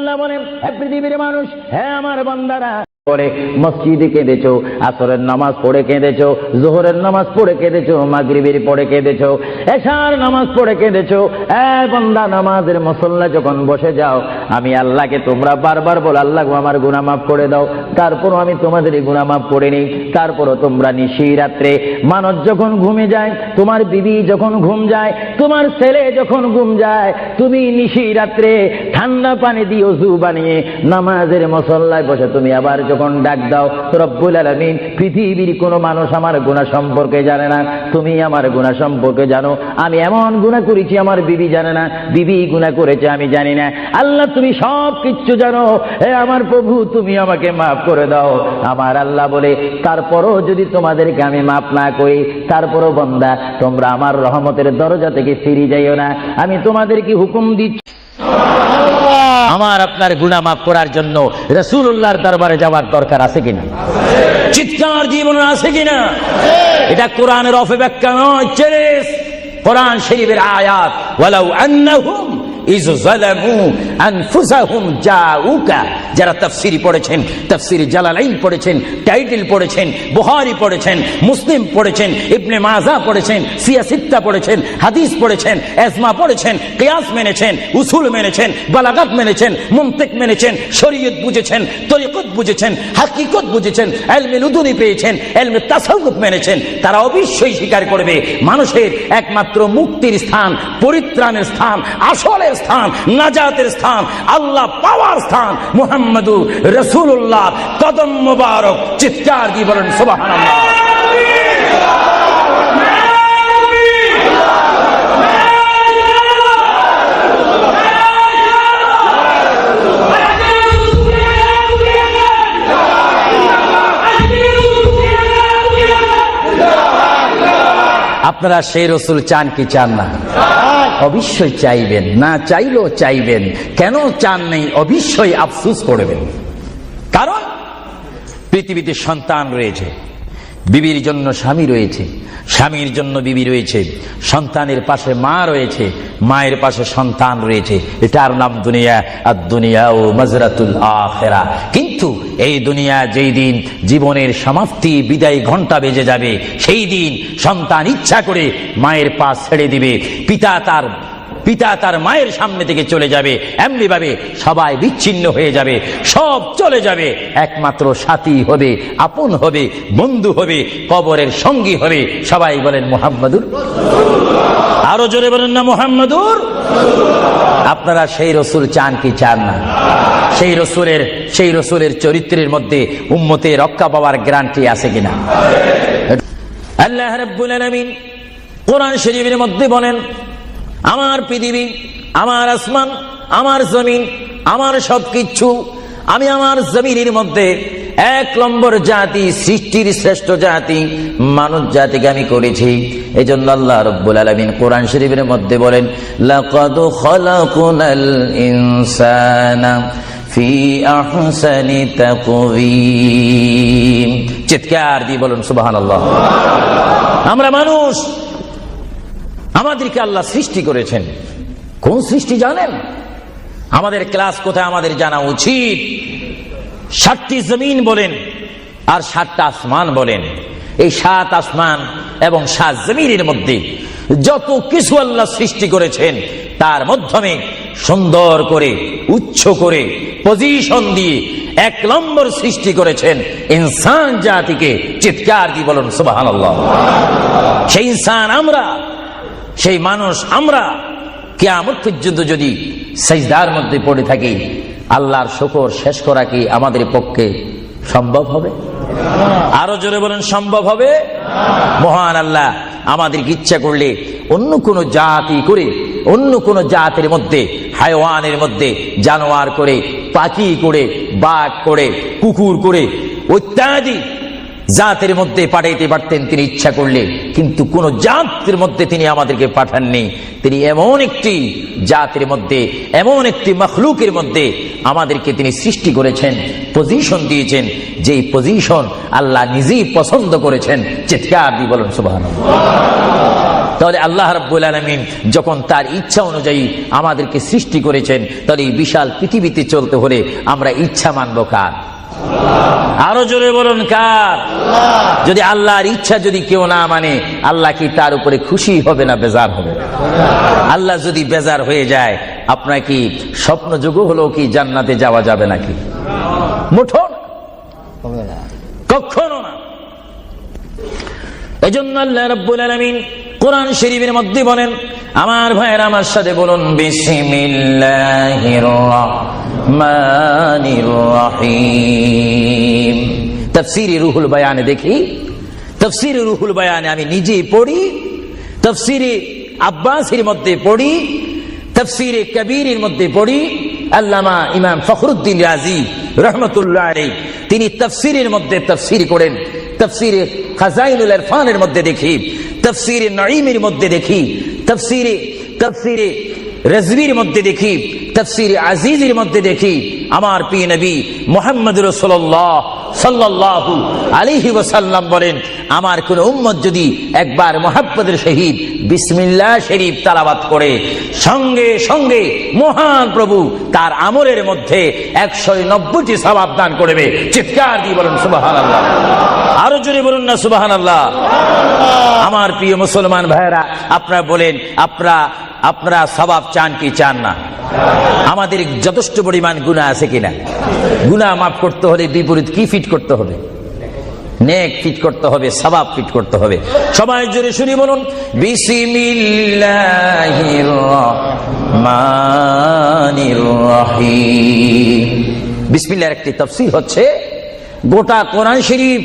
আল্লাহ বলেন, হে পৃথিবীর মানুষ, হে আমার বান্দারা, পরে মসজিদে কেঁদেছো, আসরের নামাজ পড়ে কেঁদেছো, যোহরের নামাজ পড়ে কেঁদেছো, মাগরিবের পড়ে কেঁদেছো, এশার নামাজ পড়ে কেঁদেছো। বান্দা, নামাজের মুসল্লা যখন বসে যাও, আমি আল্লাহকে তোমরা বারবার বল, আল্লাহ আমার গুনাহ মাফ করে দাও। তারপরও আমি তোমাদের গুনাহ মাফ করে নিই। তারপরও তোমরা নিশি রাত্রে, মানুষ যখন ঘুমে যায়, তোমার বিবি যখন ঘুম যায়, তোমার ছেলে যখন ঘুম যায়, তুমি নিশি রাত্রে ঠান্ডা পানি দিয়ে ওযু বানিয়ে নামাজের মুসল্লায় বসে তুমি আবার যখন ডাক দাও, রব্বুল আলামিন, পৃথিবীর কোনো মানুষ আমার গুনাহ সম্পর্কে জানে না, তুমি আমার গুনাহ সম্পর্কে জানো। আমি এমন গুনাহ করেছি আমার বিবি জানে না, বিবি গুনাহ করেছে আমি জানি না। আল্লাহ, তুমি সব কিচ্ছু জানো। হে আমার প্রভু, তুমি আমাকে মাফ করে দাও। আমার আল্লাহ বলে, তারপরও যদি তোমাদেরকে আমি মাফ না করি, তারপরও বান্দা, তোমরা আমার রহমতের দরজা থেকে ফিরে যাইও না। আমি তোমাদেরকে হুকুম দিচ্ছি, আমার আপনার গুনাহ মাফ করার জন্য রাসূলুল্লাহর দরবারে যাওয়ার দরকার আছে কিনা? চিৎকার জীবনে আছে কিনা? এটা কোরআনের অপব্যাখ্যা নয়, চ্যালেঞ্জ। কোরআন শরীফের আয়াত, ওয়ালাউ আন্নাহুম ইয যালামু আনফুসাহুম জাউকা। যারা তাফসীর পড়েছেন, তাফসীর জালালাইন পড়েছেন, টাইটেল পড়েছেন, বুখারী পড়েছেন, মুসলিম পড়েছেন, ইবনে মাজাহ পড়েছেন, সিয়াসিত্তা পড়েছেন, হাদিস পড়েছেন, ইজমা পড়েছেন, কিয়াস মেনেছেন, উসুল মেনেছেন, বালাগাত মেনেছেন, মুনতিক মেনেছেন, শরীয়ত বুঝেছেন, তরিকত বুঝেছেন, হাকিকত বুঝেছেন, ইলমে লুদুনি পেয়েছেন, ইলমে তাসাউফ মেনেছেন, তারা অবশ্যই স্বীকার করবে মানুষের একমাত্র মুক্তির স্থান, পরিত্রাণের স্থান, আসলের স্থান, নাজাতের স্থান, আল্লাহ পাওয়ার স্থান মুহাম্মদুর রাসূলুল্লাহ কদম মুবারক। চিৎকার দিয়ে বলেন সুবহানাল্লাহ। আপনারা সেই রসুল চান কি চান না? অবশ্যই চাইবেন, না চাইলেও চাইবেন। কেন চান নেই? অবশ্যই আফসোস করবেন। কারণ পৃথিবীতে সন্তান রয়েছে, বিবির জন্য স্বামী রয়েছে, স্বামীর জন্য বিবি রয়েছে, সন্তানের পাশে মা রয়েছে, মায়ের পাশে সন্তান রয়েছে। এটার নাম দুনিয়া। আর দুনিয়া ও মাজরাতুল আখিরা। কিন্তু এই দুনিয়া যেই দিন জীবনের সমাপ্তি, বিদায় ঘন্টা বেজে যাবে, সেই দিন সন্তান ইচ্ছা করে মায়ের পা ছেড়ে দিবে, পিতা তার মায়ের সামনে থেকে চলে যাবে। এমনি ভাবে সবাই বিচ্ছিন্ন হয়ে যাবে, সব চলে যাবে। একমাত্র সাথী হবে, আপন হবে, বন্ধু হবে, কবরের সঙ্গী হবে। সবাই বলেন মুহাম্মাদুর। আরো জোরে বলেন না মুহাম্মাদুর। আপনারা সেই রসুল চান কি চান না? সেই রসুলের চরিত্রের মধ্যে উম্মতের রক্ষা পাওয়ার গ্যারান্টি আছে কিনা? আল্লাহ রাব্বুল আলামিন কোরআন শরীফের মধ্যে বলেন, আমার পৃথিবী, আমার আসমান, আমার জমিন, আমার সবকিছু, আমি আমার জমিনের মধ্যে এক নম্বর জাতি, সৃষ্টির শ্রেষ্ঠ জাতি মানব জাতিকে আমি করেছি। এই জন্য আল্লাহ রাব্বুল আলামিন কোরআন শরীফের মধ্যে বলেন, লাকাদ খালাকনাল ইনসানা ফি আহসানি তাকওয়িম। চিৎকার দিয়ে বলুন সুবহানাল্লাহ। আমরা মানুষ, আমাদেরকে আল্লাহ সৃষ্টি করেছেন। কোন সৃষ্টি জানেন? আমাদের ক্লাস কোথায় আমাদের জানা উচিত। 7টি জমিন বলেন আর 7টা আসমান বলেন। এই 7 আসমান এবং 7 জমিনের মধ্যে যত কিছু আল্লাহ সৃষ্টি করেছেন, তার মাধ্যমে সুন্দর করে, উচ্চ করে, পজিশন দিয়ে 1 নম্বর সৃষ্টি করেছেন ইনসান জাতিকে। চিৎকার দিয়ে বলুন সুবহানাল্লাহ। সেই ইনসান আমরা, সেই মানুষ আমরা, কিয়ামত পর্যন্ত যদি সিজদার মধ্যে পড়ে থাকি, আল্লাহর শুকর শেষ করা কি আমাদের পক্ষে সম্ভব হবে? আরো জোরে বলেন, সম্ভব হবে? মহান আল্লাহ আমাদেরকে ইচ্ছা করলে অন্য কোন জাতি করে, অন্য কোন জাতের মধ্যে, হায়াওয়ানের মধ্যে জানোয়ার করে, পাখি করে, বাঘ করে, কুকুর করে, ইত্যাদি জাতের মধ্যে পাঠাইতে পারতেন তিনি ইচ্ছা করলে। কিন্তু কোন জাতের মধ্যে তিনি আমাদেরকে পাঠাননি। তিনি এমন একটি জাতের মধ্যে, এমন একটি মখলুকের মধ্যে আমাদেরকে তিনি সৃষ্টি করেছেন, পজিশন দিয়েছেন, যেই পজিশন আল্লাহ নিজেই পছন্দ করেছেন। চিৎকার দিয়ে বলুন সুবহানাল্লাহ। তাহলে আল্লাহ রাব্বুল আলামিন যখন তার ইচ্ছা অনুযায়ী আমাদেরকে সৃষ্টি করেছেন, তাহলে এই বিশাল পৃথিবীতে চলতে হলে আমরা ইচ্ছা মানব কার? আরো জোরে বলুন কার? যদি আল্লাহর ইচ্ছা যদি কেউ না মানে, আল্লাহ কি তার উপরে খুশি হবে না বেজার হবে? আল্লাহ যদি বেজার হয়ে যায়, আপনার কি স্বপ্ন যোগ হলো কি জান্নাতে যাওয়া যাবে নাকি? মুঠো কখনো না। এজন্য আল্লাহ রাব্বুল আলামিন কোরআন শরীফের মধ্যে বলেন, আমার ভাইয়েরা আমার সাথে বলুন, বিসমিল্লাহির রাহমানির রহিম। তাফসীরে রুহুল বায়ানে দেখি, তাফসীরে রুহুল বায়ানে আমি নিজেই পড়ি, তাফসীরে আব্বাসীর মধ্যে পড়ি, তাফসীরে কবীরের মধ্যে পড়ি। আল্লামা ইমাম ফখরুদ্দিন রাজি রহমতুল্লাহ আলাইহি তিনি তাফসীরের মধ্যে তাফসীর করেন। তাফসীরে খাজাইনুল ইরফানের মধ্যে দেখি, তাফসীরে নাঈমের মধ্যে দেখি, তাফসীরে রাজভির মধ্যে দেখি, তাফসীরে আজিজের মধ্যে দেখি, আমার প্রিয় নবী মুহাম্মদ রাসূলুল্লাহ সাল্লাল্লাহু আলাইহি ওয়াসাল্লাম বলেন, আমার কোন উম্মত যদি একবার মুহাব্বতের সহিত বিসমিল্লাহ শরীফ তেলাওয়াত করে, সঙ্গে সঙ্গে মহান প্রভু তার আমলের মধ্যে 190টি সওয়াব দান করবে। চিৎকার দিয়ে বলুন সুবহানাল্লাহ। আরো জোরে বলুন না সুবহানাল্লাহ। আমার প্রিয় মুসলমান ভাইরা, আপনারা বলেন, আপনারা সওয়াব চান কি চান না? আমাদের যথেষ্ট পরিমাণ গুনাহ আছে কিনা? গুনাহ মাফ করতে হলে বিপরীত কি ফিট করতে হবে? নেক ফিট করতে হবে, সওয়াব ফিট করতে হবে। সবাই জোরে শুনি বলুন, বিসমিল্লাহির রহমানির রহিম। বিসমিল্লাহর একটি তাফসীর হচ্ছে, গোটা কোরআন শরীফ,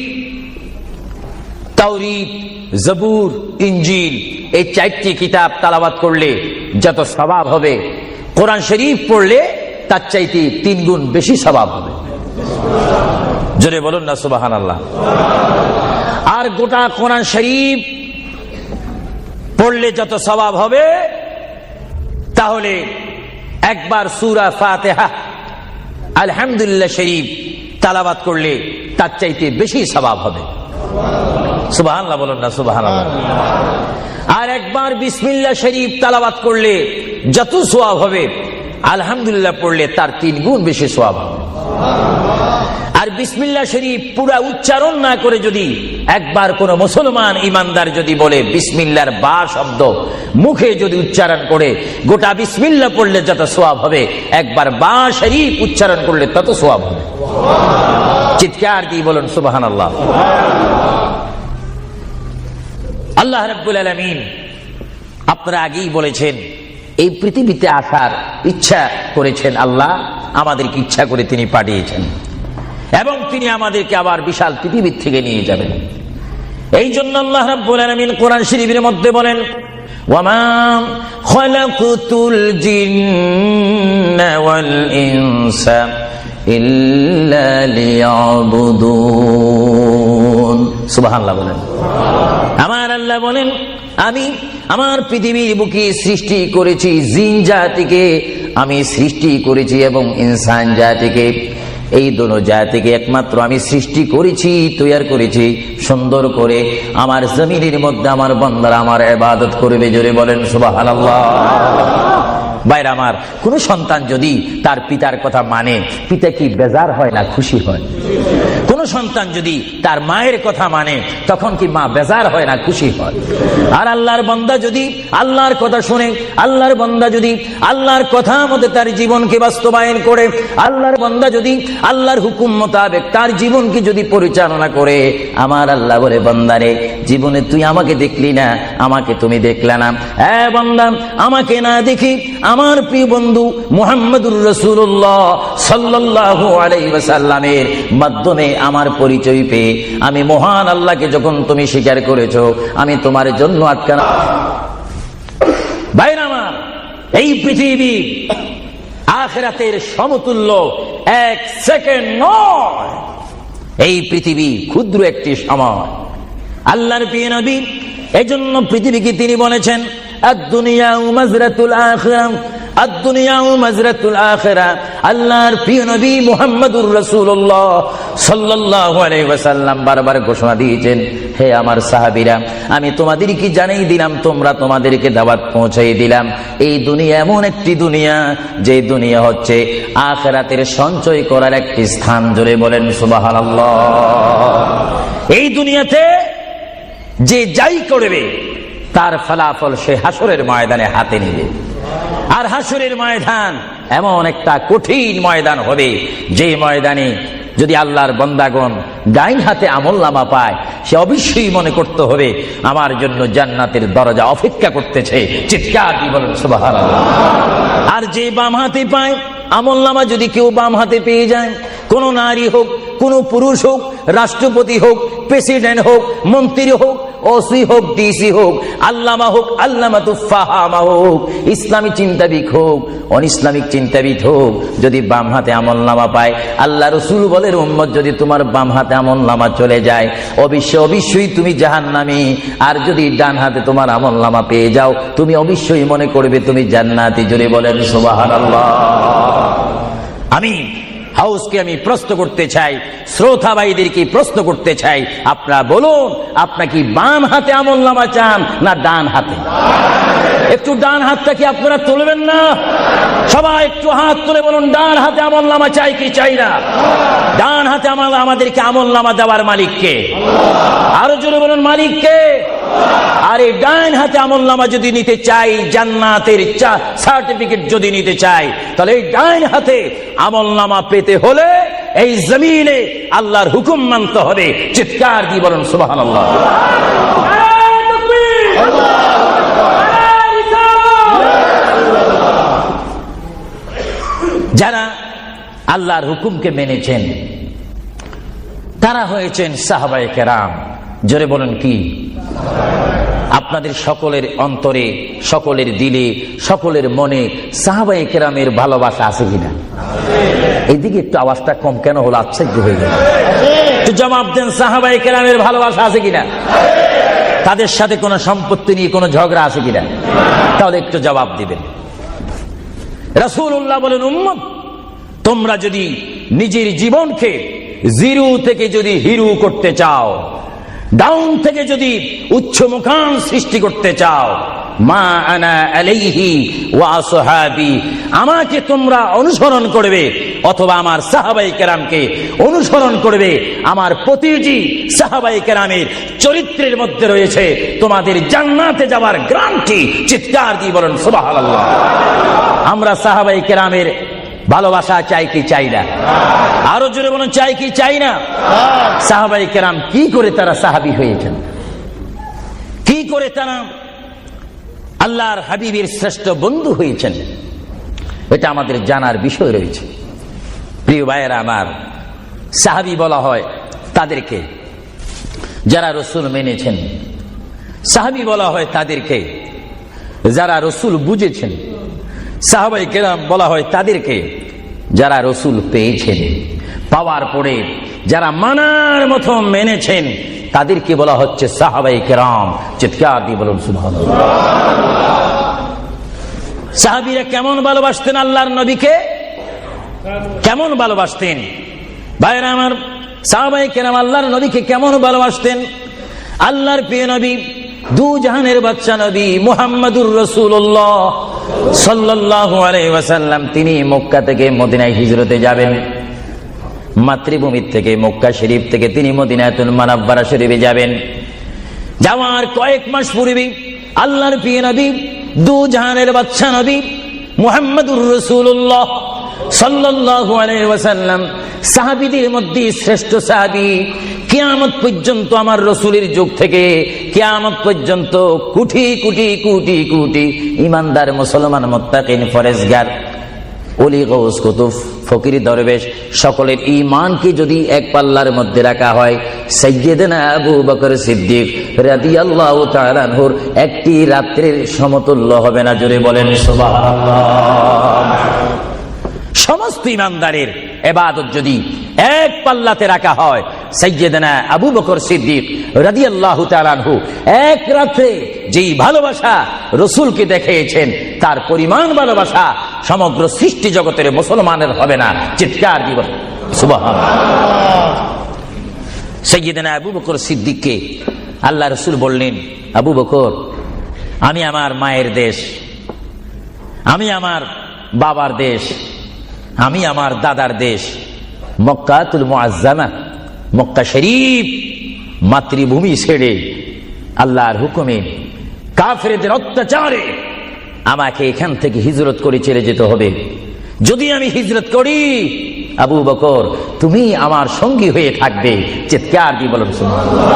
তাওরীত, জবুর, ইনজিল, এই 4টি কিতাব তেলাওয়াত করলে যত সওয়াব হবে, কোরআন শরীফ পড়লে তার চাইতে 3 গুণ বেশি সওয়াব হবে। জোরে বলুন না সুবহানাল্লাহ। আর গোটা কোরআন শরীফ পড়লে যত সওয়াব হবে, তাহলে একবার সূরা ফাতিহা আলহামদুলিল্লাহ শরীফ তেলাওয়াত করলে তার চাইতে বেশি সওয়াব হবে। সুবহানাল্লাহ বলুন না সুবহানাল্লাহ। আর একবার বিসমিল্লাহ শরীফ তেলাওয়াত করলে যত সওয়াব হবে, আলহামদুলিল্লাহ পড়লে তার 3 গুণ বেশি সওয়াব হবে। আর বিসমিল্লাহ শরীফ পুরা উচ্চারণ না করে যদি একবার কোন মুসলমান ইমানদার যদি বলে বিসমিল্লাহর বা শব্দ মুখে যদি উচ্চারণ করে, গোটা বিসমিল্লাহ পড়লে যত সওয়াব হবে, একবার বা শরীফ উচ্চারণ করলে তত সওয়াব হবে। চিৎকার দিয়ে বলুন সুবহানাল্লাহ। আল্লাহ রাব্বুল আলামিন আপনারা আগেই বলেছেন, এই পৃথিবীতে আসার ইচ্ছা করেছেন আল্লাহ, আমাদেরকে ইচ্ছা করে তিনি পাঠিয়েছেন, এবং তিনি আমাদেরকে আবার বিশাল পৃথিবীর থেকে নিয়ে যাবেন। এই জন্য আল্লাহ রাব্বুল আলামিন কোরআন শরীফের মধ্যে বলেন, ওয়ামা খালাকতুল জিন্না ওয়াল ইনসা ইল্লা লিয়াবুদুন। সুবহানাল্লাহ বলেন। আমার আল্লাহ বলেন, আমি আমার পৃথিবীর বুকে সৃষ্টি করেছি জিন জাতিকে, আমি সৃষ্টি করেছি এবং ইনসান জাতিকে। এই দুটো জাতিকে একমাত্র আমি সৃষ্টি করেছি, তৈরি করেছি সুন্দর করে। আমার জমিনের মধ্যে আমার বান্দারা আমার ইবাদত করবে। জোরে বলেন সুবহানাল্লাহ। ভাইরা আমার, কোন সন্তান যদি তার পিতার কথা মানে, পিতা কি বেজার হয় না খুশি হয়? কোন সন্তান যদি তার মায়ের কথা মানে, তখন কি মা বেজার হয় না খুশি হয়? আর আল্লাহর বান্দা যদি আল্লাহর কথা শুনে, আল্লাহর বান্দা যদি আল্লাহর কথা মতে তার জীবনকে বাস্তবায়ন করে, আল্লাহর বান্দা যদি আল্লাহর হুকুম মোতাবেক তার জীবনকে যদি পরিচালনা করে, আমার আল্লাহ বলে, বান্দারে জীবনে তুই আমাকে দেখলি না, আমাকে তুমি দেখলা না। হ্যাঁ বান্দা, আমাকে না দেখি আমার প্রিয় বন্ধু মুহাম্মদুর রাসূলুল্লাহ সাল্লাল্লাহু আলাইহি ওয়াসাল্লামের মাধ্যমে আমার পরিচয় পেয়ে আমি মহান আল্লাহকে যখন তুমি স্বীকার করেছো, আমি তোমার জন্য আটকানা। ভাইরা আমার, এই পৃথিবী আখিরাতের সমতুল্য 1 সেকেন্ড নয়। এই পৃথিবী ক্ষুদ্র একটি সময়। আল্লাহর প্রিয় নবী এজন্য পৃথিবীকে তিনি বলেছেন, আদ-দুনিয়া মাযরাতুল আখিরাহ, আদ-দুনিয়া মাজরাতুল আখিরা। আল্লাহর প্রিয় নবী মুহাম্মদুর রাসূলুল্লাহ সাল্লাল্লাহু আলাইহি ওয়াসাল্লাম বারবার ঘোষণা দিয়েছেন, হে আমার সাহাবীরা, আমি তোমাদেরকে জানিয়ে দিলাম, তোমরা তোমাদেরকে দাওয়াত পৌঁছাই দিলাম, এই দুনিয়া এমন একটি দুনিয়া, যে দুনিয়া হচ্ছে আখিরাতের সঞ্চয় করার একটি স্থান। জোরে বলেন সুবহানাল্লাহ। এই দুনিয়াতে যে যাই করবে তার ফলাফল সে হাসরের ময়দানে হাতে নেবে। আর হাসরের ময়দান এমন একটা কঠিন ময়দান হবে, যে ময়দানে যদি আল্লাহর বান্দাগণ ডাইন হাতে আমলনামা পায়, সে অবশ্যই মনে করতে হবে আমার জন্য জান্নাতের দরজা অপেক্ষা করতেছে। চিৎকার দিয়ে বলেন সুবহানাল্লাহ। আর যে বাম হাতে পায় আমলনামা, যদি কেউ বাম হাতে পেয়ে যায়, কোন নারী হোক, কোন পুরুষ হোক, রাষ্ট্রপতি হোক, প্রেসিডেন্ট হোক, মন্ত্রী হোক, ওসি হোক, ডিসি হোক, আল্লামা হোক, আল্লামাতুল ফাহামা হোক, ইসলামী চিন্তাবিদ হোক, অনিসলামিক চিন্তাবিদ হোক, যদি বাম হাতে আমলনামা পায়, আল্লাহ রাসূল বলেন উম্মত যদি তোমার বাম হাতে আমলনামা চলে যায়, অবশ্যই তুমি জাহান্নামী। আর যদি ডান হাতে তোমার আমলনামা পেয়ে যাও, তুমি অবশ্যই মনে করবে তুমি জান্নাতি। জোরে বলেন সুবহানাল্লাহ। আমি হাউসকে আমি প্রশ্ন করতে চাই, শ্রোতা ভাইদেরকে প্রশ্ন করতে চাই, আপনারা বলুন, আপনারা কি বাম হাতে আমলনামা চান না ডান হাতে? একটু ডান হাতটা কি আপনারা তুলবেন না? সবাই একটু হাত তুলে বলুন, ডান হাতে আমলনামা চাই কি চাই না? ডান হাতে আমাদেরকে আমলনামা দেওয়ার মালিককে? আরো জোরে বলুন, মালিককে। আর এই ডান হাতে আমলনামা যদি নিতে চাই, জান্নাতের সার্টিফিকেট যদি নিতে চাই, তাহলে এই ডান হাতে আমলনামা পেতে হলে এই জমিনে আল্লাহর হুকুম মানতে হবে। চিৎকার দিয়ে বলুন সুবহানাল্লাহ। যারা আল্লাহর হুকুমকে মেনেছেন তারা হয়েছেন সাহাবায়ে কেরাম। জোরে বলেন কি? আপনাদের সকলের অন্তরে, সকলের দিলে, সকলের মনে সাহাবায়ে কেরামের ভালোবাসা আছে কিনা? এইদিকে একটু আওয়াজটা কম কেন হলো? আশ্চর্য হয়ে গেল। একটু জবাব দেন, সাহাবায়ে কেরামের ভালোবাসা আছে কিনা? তাদের সাথে কোনো সম্পত্তি নিয়ে কোনো ঝগড়া আছে কিনা? তাহলে একটু জবাব দিবেন। রাসূলুল্লাহ বলেন, উম্মত তোমরা যদি নিজের জীবনকে জিরো থেকে যদি হিরো করতে চাও, ডাউন থেকে যদি উচ্চ মুকাম সৃষ্টি করতে চাও, মা আনা আলাইহি ওয়া আসহাবি, আমাকে তোমরা অনুসরণ করবে অথবা আমার সাহাবায়ে কেরামকে অনুসরণ করবে। আমার প্রতিটি সাহাবায়ে কেরামের চরিত্রের মধ্যে রয়েছে তোমাদের জান্নাতে যাওয়ার গ্যারান্টি। চিৎকার দিয়ে বলেন সুবহানাল্লাহ। আমরা সাহাবায়ে কেরামের ভালোবাসা চাই কি চাই না? আরো জোরে বলুন, চাই কি চাই না? সাহাবায়ে কেরাম কি করে তারা সাহাবী হয়েছেন? কি করে তারা আল্লাহর হাবিবের শ্রেষ্ঠ বন্ধু হয়েছেন? এটা আমাদের জানার বিষয় রয়েছে। প্রিয় ভাইয়েরা আমার, সাহাবী বলা হয় তাদেরকে যারা রাসূল মেনেছেন, সাহাবী বলা হয় তাদেরকে যারা রাসূল বুঝেছেন, সাহাবায়ে কেরাম বলা হয় তাদেরকে যারা রাসূল পেয়েছেন, পাওয়ার পরে যারা মানার মতো মেনেছেন, তাদেরকে বলা হচ্ছে সাহাবায়ে কেরাম। চিৎকার দিয়ে বলুন সুবহানাল্লাহ। সাহাবীরা কেমন ভালোবাসতেন আল্লাহর নবীকে? কেমন ভালোবাসতেন? ভাইরা আমার, সাহাবায়ে কেরাম আল্লাহর নবীকে কেমন ভালোবাসতেন? আল্লাহর প্রিয় নবী, দু জাহানের বাদশা নবী মুহাম্মদুর রাসূলুল্লাহ সাল্লাল্লাহু আলাইহি ওয়াসাল্লাম, তিনি মক্কা থেকে মদিনায় হিজরতে যাবেন। মাতৃভূমি থেকে, মক্কা শরীফ থেকে তিনি মদিনাতুল মুনাওয়ারা শরীফে যাবেন। যাওয়ার কয়েক মাস পূর্বে আল্লাহর প্রিয় নবী, দু জাহানের বাদশা নবী মুহাম্মদুর রাসূলুল্লাহ সাল্লাল্লাহু আলাইহি ওয়াসাল্লাম, সাহাবীদের মধ্যে শ্রেষ্ঠ সাহাবী, কিয়ামত পর্যন্ত আমার রাসূলের যুগ থেকে কিয়ামত পর্যন্ত কোটি কোটি কোটি কোটি ঈমানদার মুসলমান মুত্তাকিন ফরেজগার ওলি গৌস কুতুব ফকির দরবেশ সকলের ঈমানকে যদি এক পাল্লার মধ্যে রাখা হয়, সাইয়্যিদনা আবু বকর সিদ্দিক রাদিয়াল্লাহু তাআলা আনহুর একটি রাত্রির সমতুল্য হবে না। জোরে বলেন সুবহানাল্লাহ। সমস্ত ঈমানদারের ইবাদত যদি এক পাল্লাতে রাখা হয়, সাইয়্যিদনা আবু বকর সিদ্দিক রাদিয়াল্লাহু তাআলা আনহু এক রাতে যেই ভালোবাসা রাসূলকে দেখিয়েছেন, তার পরিমাণ ভালোবাসা সমগ্র সৃষ্টি জগতের মুসলমানের হবে না। চিৎকার দিবেন সুবহানাল্লাহ। সাইয়্যিদানা আবু বকর সিদ্দিককে আল্লাহ রাসূল বললেন, আবু বকর, আমি আমার মায়ের দেশ, আমি আমার বাবার দেশ, আমি আমার দাদার দেশ মক্কাতুল মুআজ্জামা, মক্কা শরীফ মাতৃভূমি ছেড়ে আল্লাহর হুকুমে কাফেরদের অত্যাচারে আমাকে এখান থেকে হিজরত করে চলে যেতে হবে। যদি আমি হিজরত করি, আবু বকর, তুমি আমার সঙ্গী হয়ে থাকবে। চিৎকার দিয়ে বলুন সুবহানাল্লাহ।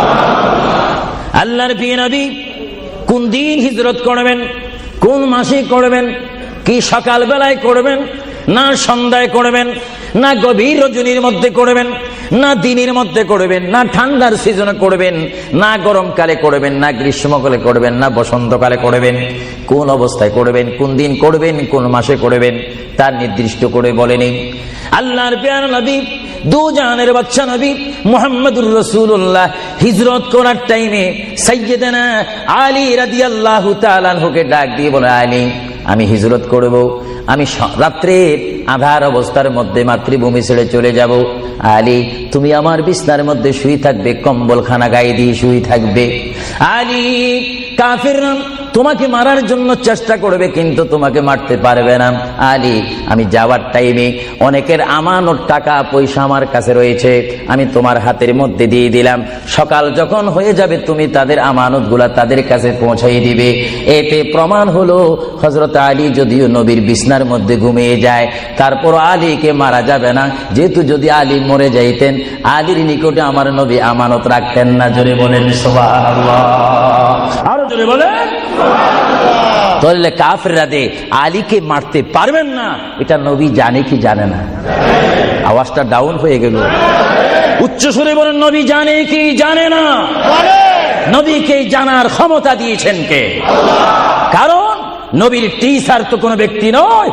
আল্লাহর প্রিয় নবী কোন দিন হিজরত করবেন, কোন মাসে করবেন, কি সকাল বেলায় করবেন, না সন্ধ্যায় করবেন, না গভীর রজনীর মধ্যে করবেন, না দিনের মধ্যে করবেন, না ঠান্ডার সিজনে করবেন, না গরমকালে করবেন, না গ্রীষ্মকালে করবেন, না বসন্তকালে করবেন, কোন অবস্থায় করবেন, কোন দিন করবেন, কোন মাসে করবেন, তার নির্দিষ্ট করে বলেনি। আল্লাহর প্যারা নবী, দু জাহানের বাদশা নবী মুহাম্মদুর রাসূলুল্লাহ হিজরত করার টাইমে সাইয়্যিদানা আলী রাদিয়াল্লাহু তাআলা আনহুকে ডাক দিয়ে বলে, আলী, আমি হিজরত করব, আমি রাত্রের আধার অবস্থার মধ্যে মাতৃভূমি ছেড়ে চলে যাব। আলী, তুমি আমার বিছনার মধ্যে শুয়ে থাকবে, কম্বলখানা গায়ে দিয়ে শুয়ে থাকবে। আলী, কাফিররা তোমাকে মারার জন্য চেষ্টা করবে, কিন্তু তোমাকে মারতে পারবে না। আলী, আমি যাওয়ার টাইমে অনেকের আমানত টাকা পয়সা আমার কাছে রয়েছে, আমি তোমার হাতের মধ্যে দিয়ে দিলাম। সকাল যখন হয়ে যাবে, তুমি তাদের আমানতগুলা তাদের কাছে পৌঁছাই দিবে। এতে প্রমাণ হলো হযরত আলী যদিও নবীর বিছনার মধ্যে ঘুমিয়ে যায়, তারপর আলীকে মারা যাবে না, যেহেতু যদি আলী মরে যাইতেন, আলীর নিকটে আমার নবী আমানত রাখতেন না। জোরে বলেন সুবহানাল্লাহ, আরো জোরে বলেন। তাহলে কাফেররা দে আলীকে মারতে পারবেন না, এটা নবী জানে কি জানে না? আওয়াজটা ডাউন হয়ে গেল, উচ্চ সুরে বলেন, নবী জানে কি জানে না? নবীকে জানার ক্ষমতা দিয়েছেন কে? কারণ নবীর টিচার তো কোনো ব্যক্তি নয়,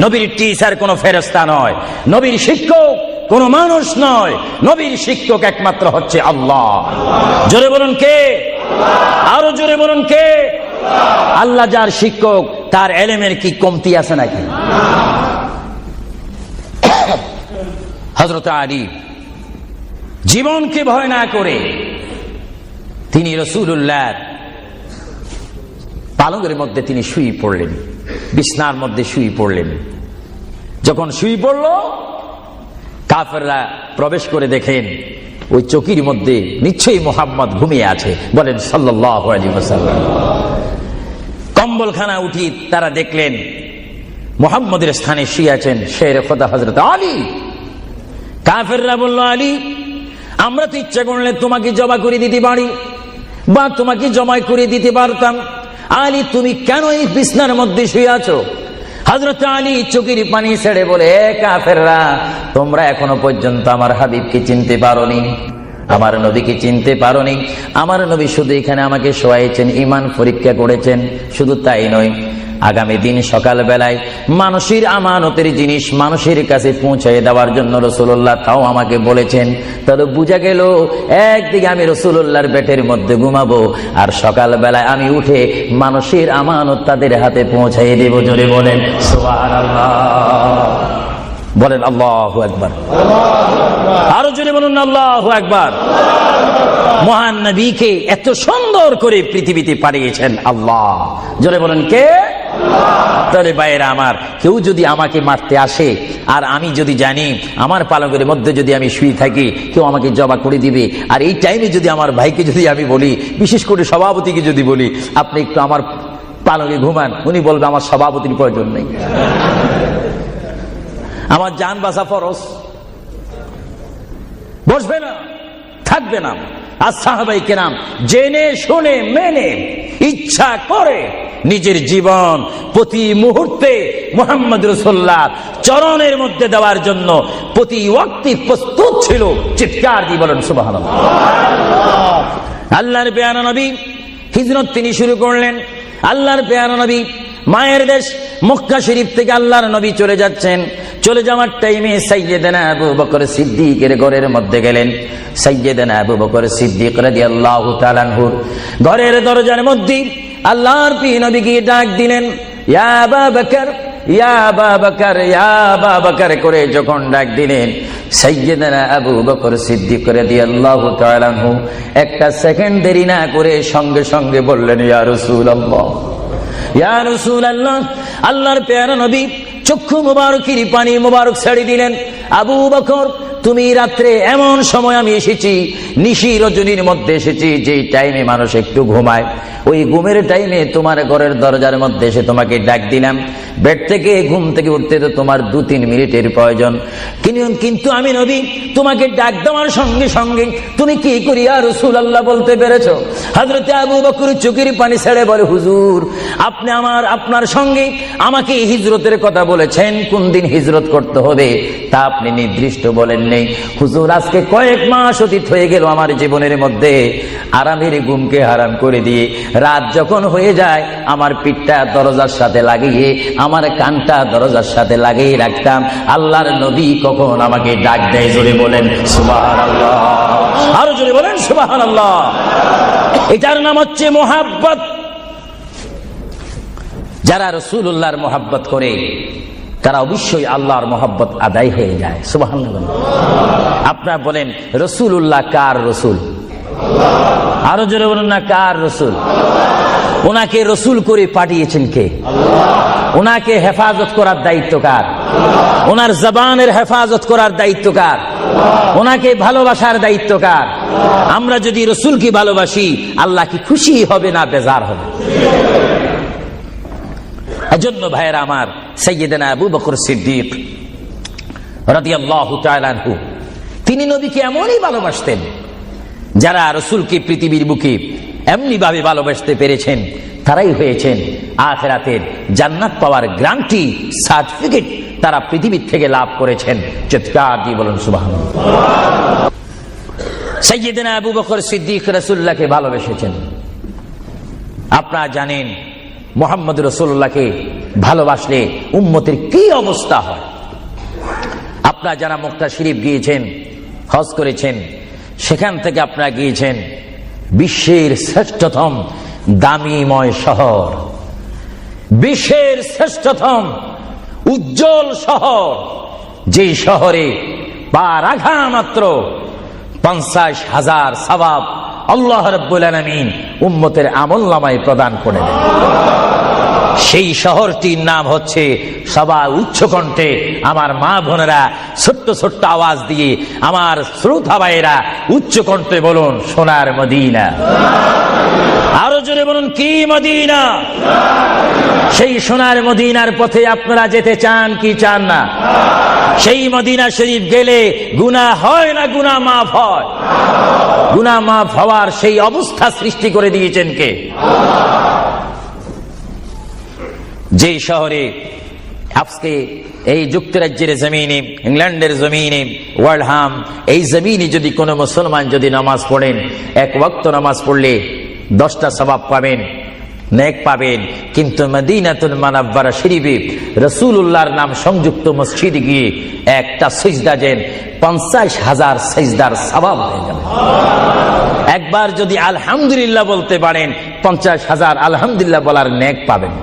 নবীর টিচার কোনো ফেরেশতা নয়, নবীর শিক্ষক কোন মানুষ নয়, নবীর শিক্ষক একমাত্র হচ্ছে আল্লাহ। জোরে বলুন কে? আরো জোরে বলুন কে? আল্লাহ যার শিক্ষক, তার এলেমের কি কমতি আছে নাকি? হযরত আলী জীবনকে ভয় না করে তিনি রাসূলুল্লাহ পালঙ্কের মধ্যে তিনি শুয়ে পড়লেন, বিছনার মধ্যে শুয়ে পড়লেন। যখন শুয়ে পড়ল, কাফেররা প্রবেশ করে দেখেন ওই চৌকির মধ্যে নিশ্চয়ই মুহাম্মদ ঘুমিয়ে আছে। বলেন সাল্লাল্লাহু আলাইহি ওয়াসাল্লাম। কম্বলখানা উঠি তারা দেখলেন মুহাম্মদের স্থানে শুয়ে আছেন শেরে খোদা হযরত আলী। কাফেররা বলল, আলী, আমরা তো ইচ্ছা করলে তোমাকে জমা করে দিতে পারি বা তোমাকে জমা করে দিতে পারতাম। আলী, তুমি কেন এই বিছনার মধ্যে শুয়ে আছো? হযরত আলী চোখের পানি ছেড়ে বলে, কাফেররা, তোমরা এখনো পর্যন্ত আমার হাবিবকে চিনতে পারোনি, আমার নবীকে চিনতে পারোনি। আমার নবী শুধু এখানে আমাকে শোয়াইছেন, ঈমান পরীক্ষা করেছেন। শুধু তাই নয়, আগামী দিন সকাল বেলায় মানুষের আমানতের জিনিস মানুষের কাছে পৌঁছায় দেওয়ার জন্য রাসূলুল্লাহ তাও আমাকে বলেছেন। তাহলে বুঝা গেল, একদিকে আমি রাসূলুল্লাহর পেটের মধ্যে ঘুমাবো, আর সকাল বেলায় আমি উঠে মানুষের আমানত তাদের হাতে পৌঁছাই দেব। জোরে বলেন সুবহানাল্লাহ, বলেন আল্লাহু আকবার, আরো জোরে বলুন আল্লাহু আকবার। মহান নবীকে এত সুন্দর করে পৃথিবীতে পাঠিয়েছেন আল্লাহ। জোরে বলেন কে? তাহলে ভাইয়েরা আমার, কেউ যদি আমাকে মারতে আসে আর আমি যদি জানি আমার পালকের মধ্যে যদি আমি শুয়ে থাকি, কেউ আমাকে জবা করে দিবে, আর এই টাইমে যদি আমার ভাইকে যদি আমি বলি, বিশেষ করে সভাপতিকে যদি বলি, আপনি একটু আমার পালকে ঘুমান, উনি বলবে আমার সভাপতির প্রয়োজন নেই, আমার জান বাঁচা ফরজ, বসবে না, থাকবে না। আর সাহাবায়ে কেরাম জেনে শুনে মেনে ইচ্ছা করে নিজের জীবন প্রতি মুহূর্তে মুহাম্মদ রাসূলুল্লাহ চরণের মধ্যে দেওয়ার জন্য প্রতি ওয়াক্তে প্রস্তুত ছিল। চিৎকার দিয়ে বলেন সুবহানাল্লাহ। আল্লাহর প্যারা নবী হিজরত তিনি শুরু করলেন। আল্লাহর প্যারা নবী মায়ের দেশ মক্কা শরীফ থেকে আল্লাহর নবী চলে যাচ্ছেন চলে যাওয়ার টাইমে সাইয়েদনা আবু বকর সিদ্দিকের ঘরের মধ্যে গেলেন। সাইয়েদনা আবু বকর সিদ্দিক রাদিয়াল্লাহু তাআলা আনহুর ঘরের দরজার মধ্যে আল্লাহর প্রিয় নবী গিয়ে ডাক দিলেন, ইয়া আবু বকর, ইয়া আবু বকর, ইয়া আবু বকর করে যখন ডাক দিলেন, সাইয়েদনা আবু বকর সিদ্দিক রাদিয়াল্লাহু তাআলা আনহু একটা সেকেন্ড দেরি না করে সঙ্গে সঙ্গে বললেন, ইয়া রাসূলুল্লাহ, ইয়া রাসূলুল্লাহ। আল্লাহর প্যারা নবী চক্ষু মুবারকের পানি মুবারক ছেড়ে দিলেন, আবু বকর তুমি রাত্রে এমন সময় আমি এসেছি, নিশি রজনীর মধ্যে এসেছি, যে টাইমে মানুষ একটু ঘুমায়, ওই ঘুমের টাইমে তোমার ঘরের দরজার মধ্যে এসে তোমাকে ডাক দিলাম। বেড থেকে ঘুম থেকে উঠতে তো তোমার 2-3 মিনিটের প্রয়োজন, কিন্তু আমি নবী তোমাকে ডাক দেওয়ার সঙ্গে সঙ্গে তুমি কি করি ইয়া রাসূলুল্লাহ বলতে পেরেছো? হযরতে আবু বকর চোখের পানি ছেড়ে বলে, হুজুর আপনি আপনার সঙ্গে আমাকে হিজরতের কথা বলেছেন, কোন দিন হিজরত করতে হবে তা আপনি নির্দিষ্ট বলেন নেই। হুজুর আজকে কয়েক মাস অতীত হয়ে গেল আমার জীবনের মধ্যে, আরামের ঘুমকে হারাম করে দিয়ে রাত যখন হয়ে যায় আমার পিঠটা দরজার সাথে লাগিয়ে, আমার কানটা দরজার সাথে লাগিয়ে রাখতাম। আল্লাহর নবী কখন আমাকে ডাক দেয়, জোরে বলেন সুবহানাল্লাহ, আরো জোরে বলেন সুবহানাল্লাহ। এটার নাম হচ্ছে মুহাব্বত। যারা রাসূলুল্লাহর মুহাব্বত করে তারা অবশ্যই আল্লাহর মুহাব্বত আদায় হয়ে যায়। সুবহানাল্লাহ। আপনারা বলেন রাসূলুল্লাহ কার রাসূল? আরো জোরে বলুন না, কার রাসূল? ওনাকে রাসূল করে পাঠিয়েছেন কে? ওনাকে হেফাজত করার দায়িত্ব কার? ওনার জবানের হেফাজত করার দায়িত্ব কার? ওনাকে ভালোবাসার দায়িত্ব কার? আমরা যদি রাসূলকে ভালোবাসি আল্লাহ কি খুশি হবে না বেজার হবে? এজন্য ভাইয়েরা আমার, সাইয়েদনা আবু বকর সিদ্দিক রাদিয়াল্লাহু তাআলা আনহু তিনি নবীকে এমনই ভালোবাসতেন, যারা রাসূলকে পৃথিবীর বুকে এমনি ভাবে ভালোবাসতে পেরেছেন তারাই হয়েছেন আখিরাতের জান্নাত পাওয়ার গ্যারান্টি সার্টিফিকেট তারা পৃথিবীর থেকে লাভ করেছেন। চিৎকার দিয়ে বলুন সুবহানাল্লাহ। সাইয়েদনা আবু বকর সিদ্দিক রাসূলুল্লাহকে ভালোবেসেছেন। আপনারা জানেন মুহাম্মদ রাসূলুল্লাহকে ভালোবাসলে উম্মতের কি অবস্থা হয়। আপনারা যারা মক্কা শরীফ গিয়েছেন, হজ করেছেন, সেখান থেকে আপনারা গিয়েছেন বিশ্বের শ্রেষ্ঠতম দামিময় শহর, বিশ্বের শ্রেষ্ঠতম উজ্জ্বল শহর, যে শহরে পা রাখা মাত্র 50,000 সওয়াব আল্লাহ রাব্বুল আলামিন উম্মতের আমলনামায় প্রদান করে দেন। সেই শহরটির নাম হচ্ছে, সবাই উচ্চ কণ্ঠে আমার মা বোনেরা ছোট্ট ছোট্ট আওয়াজ দিয়ে, আমার শ্রোতা ভাইয়েরা উচ্চ কণ্ঠে বলুন, সোনার মদিনা। আরো জোরে বলুন, কি মদিনা? সেই সোনার মদিনার পথে আপনারা যেতে চান কি চান না? সেই মদিনা শরীফ গেলে গুনাহ হয় না গুনাহ মাফ হয়? গুনাহ মাফ হওয়ার সেই অবস্থা সৃষ্টি করে দিয়েছেন কে? যে শহরে আজকে এই যুক্তরাজ্যের জমিনে, ইংল্যান্ডের জমিনে, ওয়ার্ল্ডহাম এই জমিনে যদি কোনো মুসলমান যদি নামাজ পড়েন, 1 ওয়াক্ত নামাজ পড়লে 10টা সওয়াব পাবেন, নেক পাবেন। কিন্তু মদিনাতুল মুনাওয়ারা শরীফে রাসূলুল্লাহর নাম সংযুক্ত মসজিদে গিয়ে একটা সিজদা দেন, 50,000 সিজদার সওয়াব হয়ে যাবে। একবার যদি আলহামদুলিল্লাহ বলতে পারেন, 50,000 আলহামদুলিল্লাহ বলার নেক পাবেন।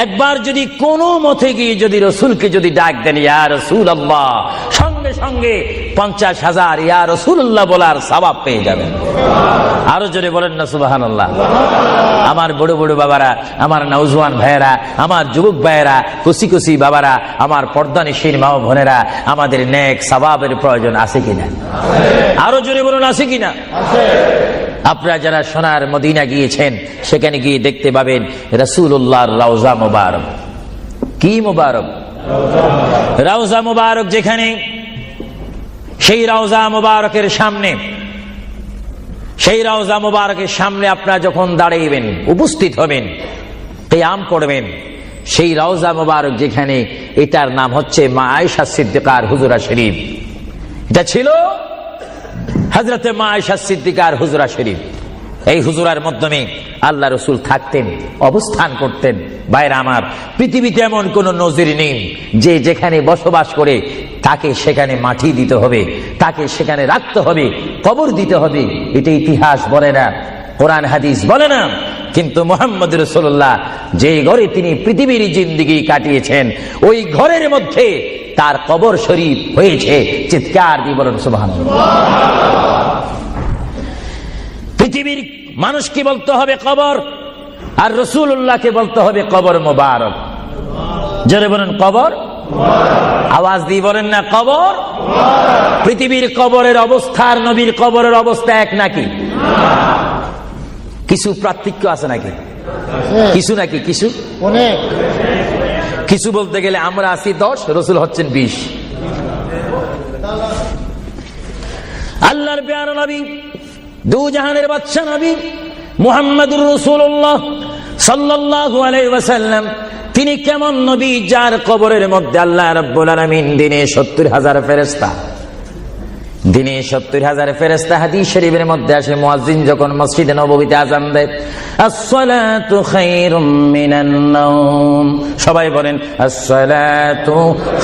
একবার যদি কোনো মতে গিয়ে যদি রাসূলকে যদি ডাক দেন ইয়া রাসূলুল্লাহ, সঙ্গে সঙ্গে 50,000 ইয়া রাসূলুল্লাহ বলার সওয়াব পেয়ে যাবেন। আরো জোরে বলেন না সুবহানাল্লাহ। আমার বড় বড় বাবারা, আমার নওজওয়ান ভাইয়েরা, আমার যুবক ভাইয়েরা, কুসি কুসি বাবারা, আমার পর্দানিশীন মা ও বোনেরা, আমাদের নেক সওয়াবের প্রয়োজন আছে কিনা? আরো জোরে বলুন, আছে কিনা? আপনারা যারা সোনার মদিনা গিয়েছেন, সেখানে গিয়ে দেখতে পাবেন রাসূলুল্লাহর রওজা মুবারক। কি মুবারক? রওজা মুবারক। যেখানে সেই রওজা মুবারকের সামনে, সেই রওজা মুবারকের সামনে আপনারা যখন দাঁড়াইবেন, উপস্থিত হবেন, কিয়াম করবেন, সেই রওজা মুবারক যেখানে, এটার নাম হচ্ছে মা আয়েশা সিদ্দিকার হুজরা শরীফ। এটা ছিল হযরতে মা আয়েশা সিদ্দিকার হুজরা শরীফ। এই হুজরার মাধ্যমে আল্লাহ রসুল থাকতেন, অবস্থান করতেন। ভাইরা আমার, পৃথিবীতে এমন কোন নজির নেই যে যেখানে বসবাস করে তাকে সেখানে মাটি দিতে হবে, তাকে সেখানে রাখতে হবে, কবর দিতে হবে। এটা ইতিহাস বলে না, কোরআন হাদিস বলে না। কিন্তু মুহাম্মদ রাসূলুল্লাহ যে ঘরে তিনি পৃথিবীর জিন্দেগি কাটিয়েছেন, ওই ঘরের মধ্যে তার কবর শরীফ হয়েছে। চিৎকার দিয়ে বলেন সুবহানাল্লাহ। পৃথিবীর মানুষকে বলতে হবে কবর, আর রাসূলুল্লাহকে বলতে হবে কবর মোবারক। জোরে বলেন কবর, আওয়াজ দিয়ে বলেন না কবর। পৃথিবীর কবরের অবস্থা আর নবীর কবরের অবস্থা এক নাকি? কিছু পার্থক্য আছে নাকি? কিছু নাকি? কিছু অনেক। কিছু বলতে গেলে আমরা আছি 10, রসুল হচ্ছেন 20। আল্লাহর প্যারা নবী, দু জাহানের বাদশা নবী মুহাম্মদুর রাসূলুল্লাহ সাল্লাল্লাহু আলাইহি ওয়াসাল্লাম, তিনি কেমন নবী যার কবরের মধ্যে আল্লাহ রাব্বুল আলামিন দিনে 70,000 ফেরেশতা, দিনে 70,000 ফেরেশতা। হাদিস শরীফের মধ্যে আসে মুয়াজ্জিন যখন মসজিদে নববীতে আযান দেয়, আসসালাতু খায়রুম মিনান নাওম, সবাই বলেন আসসালাতু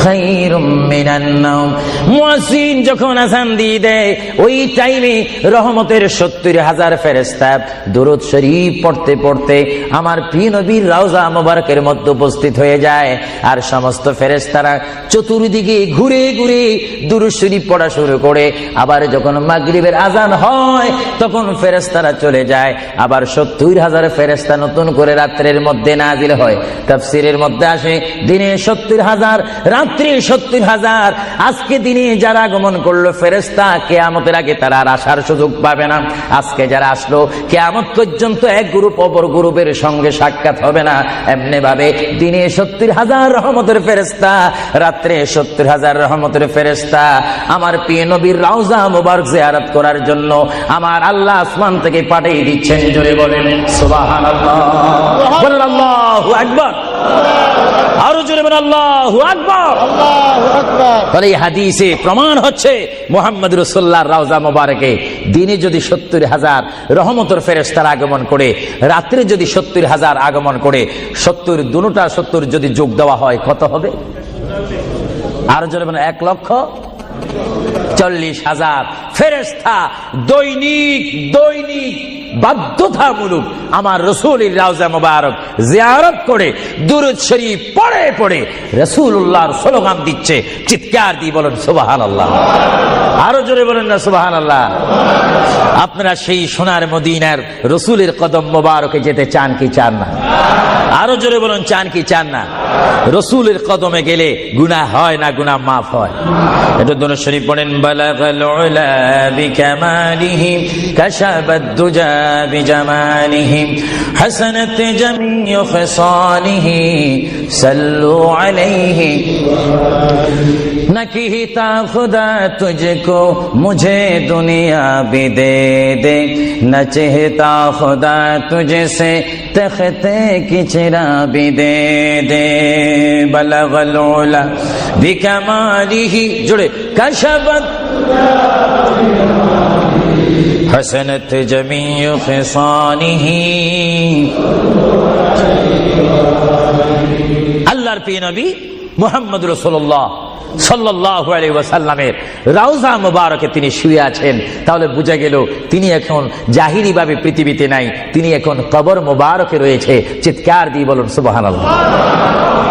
খায়রুম মিনান নাওম। মুয়াজ্জিন যখন আযান দিয়ে দেয়, ওই টাইমে রহমতের 70,000 ফেরেশতা দুরূদ শরীফ পড়তে পড়তে আমার প্রিয় নবীর রওজা মুবারকের মধ্যে উপস্থিত হয়ে যায়। আর সমস্ত ফেরেশতারা চতুর্দিকে ঘুরে ঘুরে দুরূদ শরীফ পড়া শুরু করে। আবার যখন মাগরিবের আজান হয় তখন ফেরেশতারা চলে যায়, আবার 70,000 ফেরেশতা নতুন করে রাত্রের মধ্যে নাজিল হয়। তাফসীরের মধ্যে আসে দিনে 70,000, রাত্রে 70,000। আজকে দিনে যারা আগমন করলো ফেরেশতা, কিয়ামতের আগে তারা আর আসার সুযোগ পাবে না। আজকে যারা আসলো কিয়ামত পর্যন্ত এক গ্রুপ অপর গ্রুপের সঙ্গে সাক্ষাৎ হবে না। এমনি ভাবে দিনে 70,000 রহমতের ফেরেশতা, রাত্রে 70,000 রহমতের ফেরেশতা আমার প্রিয় নবীর রওজা মুবারক জিয়ারত করার জন্য আমার আল্লাহ আসমান থেকে পাঠিয়ে দিচ্ছেন। জোরে বলেন সুবহানাল্লাহ, বলেন আল্লাহু আকবার, আরো জোরে বলেন আল্লাহু আকবার। তাহলে এই হাদিসে প্রমাণ হচ্ছে মুহাম্মদ রাসূলুল্লাহর রওজা মুবারকে দিনে যদি 70,000 রহমতের ফেরেশতারা আগমন করে, রাত্রে যদি 70,000 আগমন করে, 70 দুটোটা 70 যদি যোগ দেওয়া হয় কত হবে? আরো জোরে বলেন 1,40,000 ফেরেশতা দৈনিক বাধ্যতামূলক আমার রাসূলের রওজা মুবারক জিয়ারত করে দুরূদ শরীফ পড়ে পড়ে রাসূলুল্লাহর স্লোগান দিচ্ছে। চিৎকার দিয়ে বলেন সুবহানাল্লাহ, আরো জোরে বলেন না সুবহানাল্লাহ। আপনারা সেই সোনার মদিনার রাসূলের কদম মুবারকে যেতে চান কি চান না? আরো জোরে বলেন চান কি চান না? রাসূলের কদমে গেলে গুনাহ হয় না, গুনাহ মাফ হয়। এটা দুরূদ শরীফ পড়েন, বালাগাল উলা বিকামালিহি কাশাবাদ দুজা বিজামালিহি হাসানাত জামিউ খিসালিহি সাল্লু আলাইহি নকিতা খুদা তুঝকো মুঝে দুনিয়া भी दे दे न चाहता खुदा तुझसे तख्ते की चिरा भी दे दे बलगल उला बिकमालिही जुड़े कशबत हसनत जमीउ खिसानिही। আল্লাহর প্রিয় নবী মুহাম্মদ রাসূলুল্লাহ সাল্লাল্লাহু আলাইহি ওয়াসাল্লামের রওজা মুবারকে তিনি শুয়ে আছেন। তাহলে বোঝা গেল তিনি এখন জাহিরি ভাবে পৃথিবীতে নাই, তিনি এখন কবর মুবারকে রয়েছে। চিৎকার দিয়ে বলুন সুবহানাল্লাহ।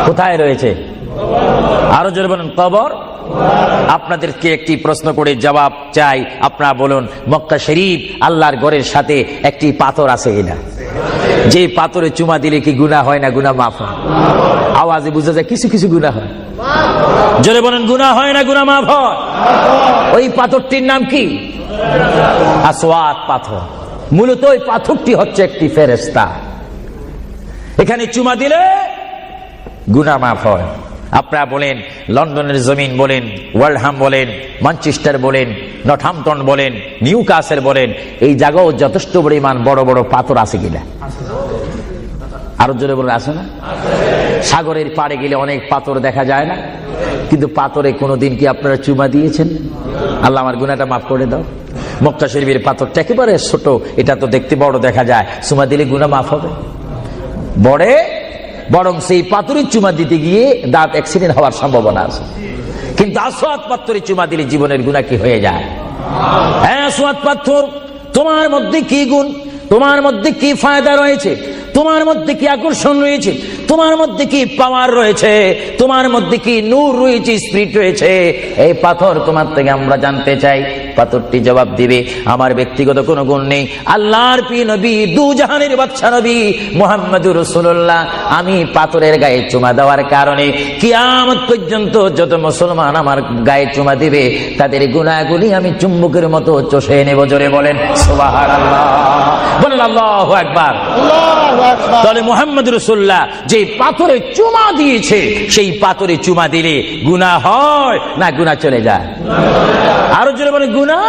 কোথায় রয়েছে? আরো জোরে বলুন কবর। আপনাদেরকে একটি প্রশ্ন করে জবাব চাই, আপনারা বলুন মক্কা শরীফ আল্লাহর ঘরের সাথে একটি পাথর আছে কিনা? যে পাথরে চুমা দিলে কি গুনাহ হয় না গুনাহ মাফ হয়? আওয়াজে বোঝা যায় কিছু কিছু গুনাহ হয়। জোরে বলেন গুনাহ হয় না গুনাহ মাফ হয়? ওই পাথরটির নাম কি? আসওয়াদ পাথর। মূলত ওই পাথরটি হচ্ছে একটি ফেরেশতা। এখানে চুমা দিলে গুনাহ মাফ হয়। আপনারা বলেন লন্ডনের জমিন বলেন, ওয়ালহাম বলেন, ম্যানচেস্টার বলেন, নর্থহ্যাম্পটন বলেন, নিউ কাসেল বলেন, এই জায়গাও যথেষ্ট পরিমাণ বড় বড় পাথর আছে কিনা? আরো জোরে বলে আছে না? সাগরের পাড়ে গেলে অনেক পাথর দেখা যায় না? কিন্তু পাথরে কোনোদিন কি আপনারা চুমা দিয়েছেন? আল্লাহ আমার গুনাহটা মাফ করে দাও। মক্কা শরীফের পাথরটা একেবারে ছোট, এটা তো দেখতে বড় দেখা যায়, চুমা দিলে গুনাহ মাফ হবে বড়ে, বরং সেই পাথরে চুমা দিতে গিয়ে দাঁত অ্যাক্সিডেন্ট হওয়ার সম্ভাবনা আছে। কিন্তু আসওয়াদ পাথরে চুমা দিলে জীবনের গুনাহ কি হয়ে যায়? হ্যাঁ, আসওয়াদ পাথর, তোমার মধ্যে কি গুণ, তোমার মধ্যে কি ফায়দা রয়েছে, তোমার মধ্যে কি আকর্ষণ রয়েছে, তোমার মধ্যে কি পাওয়ার রয়েছে, তোমার মধ্যে কি নূর রয়েছে, স্পিরিট রয়েছে, এই পাথর তোমার থেকে আমরা জানতে চাই। পাথরটি জবাব দিবে, আমার ব্যক্তিগত কোনো গুণ নেই, আল্লাহর প্রিয় নবী, দু জাহানের বাদশা নবী মুহাম্মদুর রাসূলুল্লাহ, আমি পাথরের গায়ে চুমা দেওয়ার কারণে কিয়ামত পর্যন্ত যত মুসলমান আমার গায়ে চুমা দিবে তাদের গুনাহগুলি আমি চুম্বকের মতো চষে নেব। জোরে বলেন সুবহানাল্লাহ, বলেন আল্লাহু আকবার। তাহলে মুহাম্মদ রাসূলুল্লাহ যে পাথরে চুমা দিয়েছে, সেই পাথরে চুমা দিলে গুনাহ হয় না গুনাহ চলে যায়? আরো জোরে বলে গুনাহ।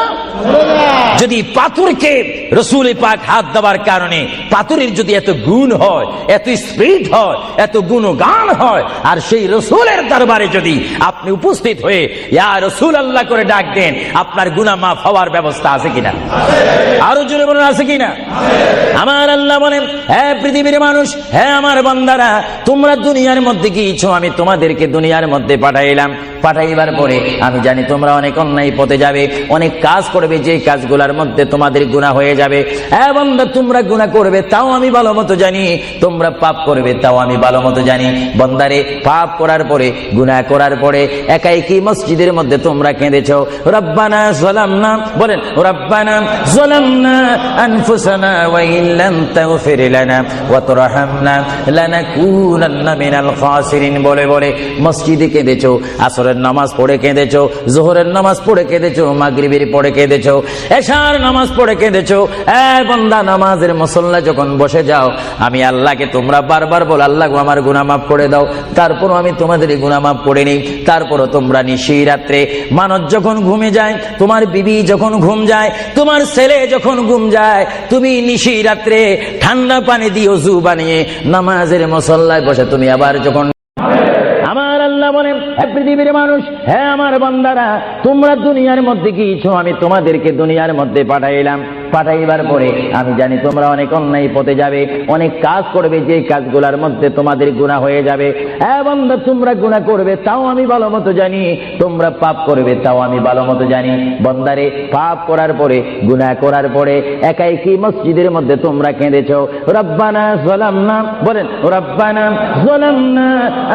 যদি পাথরকে রাসূল পাক হাত দেওয়ার কারণে পাথরের যদি এত গুণ হয়, এত স্পিরিট হয়, এত গুণগান হয়, আর সেই রাসূলের দরবারে যদি আপনি উপস্থিত হয়ে ইয়া রাসূলুল্লাহ করে ডাক দেন, আপনার গুনাহ মাফ হওয়ার ব্যবস্থা আছে কিনা? আরো জোরে বলেন আছে কিনা? আমার আল্লাহ বলেন, হে পৃথিবীর মানুষ, হে আমার বান্দারা, তোমরা দুনিয়ার মধ্যে গিয়েছো, আমি তোমাদেরকে দুনিয়ার মধ্যে পাঠাইলাম। পাঠাইবার পরে আমি জানি তোমরা অনেক অন্যায় পথে যাবে, অনেক কাজ করবে, যে কাজগুলোর মধ্যে তোমাদের গুনাহ হয়ে যাবে। হে বান্দা, তোমরা গুনাহ করবে তাও আমি ভালো মতো জানি, তোমরা পাপ করবে তাও আমি ভালো মতো জানি। বান্দারে, পাপ করার পরে, গুনাহ করার পরে একাই কি মসজিদের মধ্যে তোমরা কেঁদেছো, রব্বানা যালামনা, বলেন রব্বানা যালামনা আনফুসানা ওয়া ইল্লাম তাগফির লানা ওয়া তারহামনা লানাকুনান্না মিনাল খাসিরিন বলে বলে মসজিদে কেঁদেছো, আসরের নামাজ পড়ে কেঁদেছো, যোহরের নামাজ পড়ে কেঁদেছো, মাগরিবের পড়ে কেঁদেছো, এশার নামাজ পড়ে কেঁদেছো। এ বান্দা, নামাজের মুসল্লা যখন বসে যাও, আমি আল্লাহকে তোমরা বারবার বল, আল্লাহ আমার গুনাহ মাফ করে দাও, তারপরও আমি তোমাদের গুনাহ মাফ করে নিই। তারপরও তোমরা নিশি রাত্রে, মানুষ যখন ঘুমে যায়, তোমার বিবি যখন ঘুম যায়, তোমার ছেলে যখন ঘুম যায়, তুমি নিশি রাত্রে ঠান্ডা পানি দিয়ে ওযু বানিয়ে নামাজের মুসল্লায় বসে তুমি আবার যখন, আমার আল্লাহ বলেন, হে পৃথিবীর মানুষ, হে আমার বান্দারা, তোমরা দুনিয়ার মধ্যে গিয়েছো, আমি তোমাদেরকে দুনিয়ার মধ্যে পাঠাইলাম। পাঠাইবার পরে আমি জানি তোমরা অনেক অন্যায় পথে যাবে, অনেক কাজ করবে, যে কাজগুলোর মধ্যে তোমাদের গুনাহ হয়ে যাবে। হে বান্দা, তোমরা গুনাহ করবে তাও আমি ভালো মতো জানি, তোমরা পাপ করবে তাও আমি ভালো মতো জানি। বান্দারে, পাপ করার পরে, গুনাহ করার পরে একাই কি মসজিদের মধ্যে তোমরা কেঁদেছো, রব্বানা যালামনা, বলেন রব্বানা যালামনা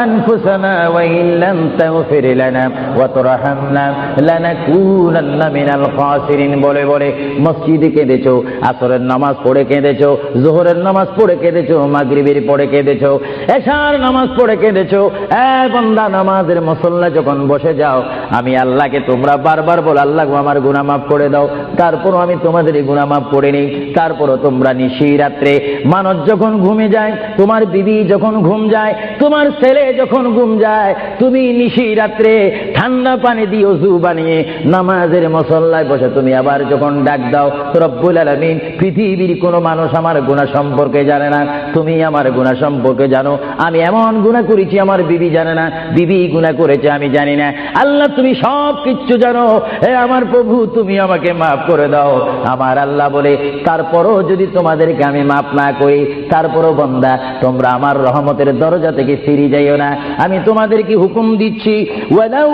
আনফুসানা ওয়া ইল্লাম তাগফির লানা ওয়া তারহামনা লানাকুনান্না মিনাল খাসিরিন বলে বলে মসজিদে কেঁদেছো, আসরের নামাজ পড়ে কেঁদেছো, যোহরের নামাজ পড়ে কেঁদেছো, মাগরিবের পড়ে কেঁদেছো, এশার নামাজ পড়ে কেঁদেছো। এ বান্দা, নামাজের মুসল্লা যখন বসে যাও, আমি আল্লাহকে তোমরা বারবার বল, আল্লাহ আমার গুনাহ মাফ করে দাও, তারপরও আমি তোমাদের গুনাহ মাফ করে নিই। তারপরও তোমরা নিশি রাত্রে, মানুষ যখন ঘুমে যায়, তোমার বিবি যখন ঘুম যায়, তোমার ছেলে যখন ঘুম যায়, তুমি নিশি রাত্রে ঠান্ডা পানি দিয়ে ওযু বানিয়ে নামাজের মুসল্লায় বসে তুমি আবার যখন ডাক দাও, রব্বুল আলামিন, পৃথিবীর কোনো মানুষ আমার গুনাহ সম্পর্কে জানে না, তুমি আমার গুনাহ সম্পর্কে জানো। আমি এমন গুনাহ করেছি আমার বিবি জানে না, বিবি গুনাহ করেছে আমি জানি না। আল্লাহ, তুমি সব কিচ্ছু জানো, হে আমার প্রভু, তুমি আমাকে মাফ করে দাও। আমার আল্লাহ বলে, তারপরও যদি তোমাদেরকে আমি মাফ না করি, তারপরও বান্দা, তোমরা আমার রহমতের দরজা থেকে ফিরে যাইও না। আমি তোমাদেরকে হুকুম দিচ্ছি, ওয়ালাউ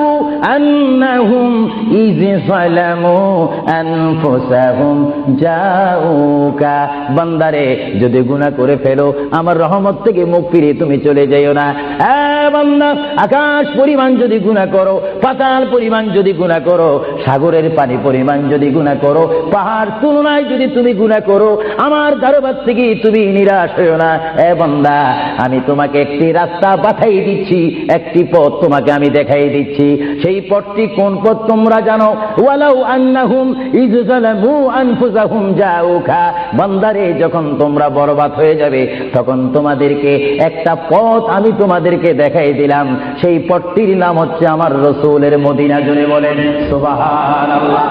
আন্নাহুম ইয যালামু আনফুসাহুম জাউকা, বান্দারে, যদি গুনাহ করে ফেলো, আমার রহমত থেকে মুখ ফিরে তুমি চলে যাইও না। বান্দা, আকাশ পরিমাণ যদি গুনাহ করো, পাতাল পরিমাণ যদি গুনাহ করো, সাগরের পানি পরিমাণ যদি গুনাহ করো, পাহাড় তুলনায় যদি তুমি গুনাহ করো, আমার দরবার থেকে তুমি নিরাশ হইও না। বান্দা, আমি তোমাকে একটি রাস্তা পাঠাই দিচ্ছি, একটি পথ তোমাকে আমি দেখাই দিচ্ছি। সেই পথটি কোন পথ তোমরা জানো? ওয়ালাউ আন্নাহুম ইয যালামু আনফুসাহুম জাউকা, বান্দারে, যখন তোমরা বরবাদ হয়ে যাবে, তখন তোমাদেরকে একটা পথ আমি তোমাদেরকে দেখাই দিলাম। সেই পথটির নাম হচ্ছে আমার রাসূলের মদিনা। জোরে বলেন সুবহানাল্লাহ।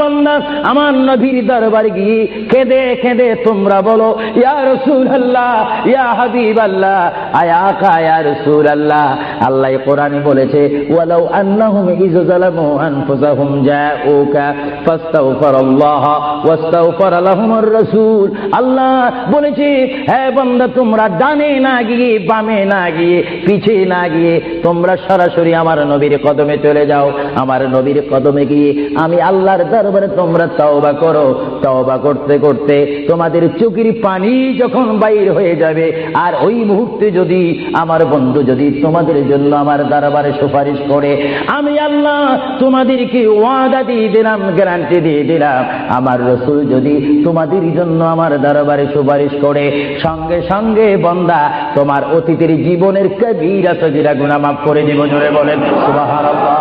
বান্দা আমার নবীর দরবারে গিয়ে কেঁদে কেঁদে তোমরা বলো, ইয়া রাসূলুল্লাহ, ইয়া হাবিবাল্লাহ, আয়া আকা ইয়া রাসূলুল্লাহ। আল্লাহ কোরআনে বলেছে, ওয়ালাউ আন্নাহুম ইয যালামু আনফুসাহুম জাউকা ফাস্তাগফিরুল্লাহ ওয়াস্তাগফারা লাহুমুর রাসূল। আল্লাহ বলেছে, হে বান্দা তোমরা ডানে না গিয়ে, বামে না গিয়ে, পিছে না গিয়ে তোমরা সরাসরি আমার নবীর কদমে চলে যাও। আমার নবীর কদমে গিয়ে আমি আল্লাহর দরবারে তোমরা তওবা করো। তওবা করতে করতে তোমাদের চোখের পানি যখন বাইর হয়ে যাবে, আর ওই মুহূর্তে যদি আমার বন্ধু যদি তোমাদের জন্য আমার দরবারে সুপারিশ করে, আমি আল্লাহ তোমাদেরকে ওয়াদা দিয়ে দিলাম, গ্যারান্টি দিয়ে দিলাম, আমার রাসূল যদি তোমাদের জন্য আমার দরবারে সুপারিশ করে, সঙ্গে সঙ্গে বান্দা তোমার অতীতের জীবনের কবিরা সগীরা গুনাহ মাফ করে দিব। জোরে বলেন সুবহানাল্লাহ,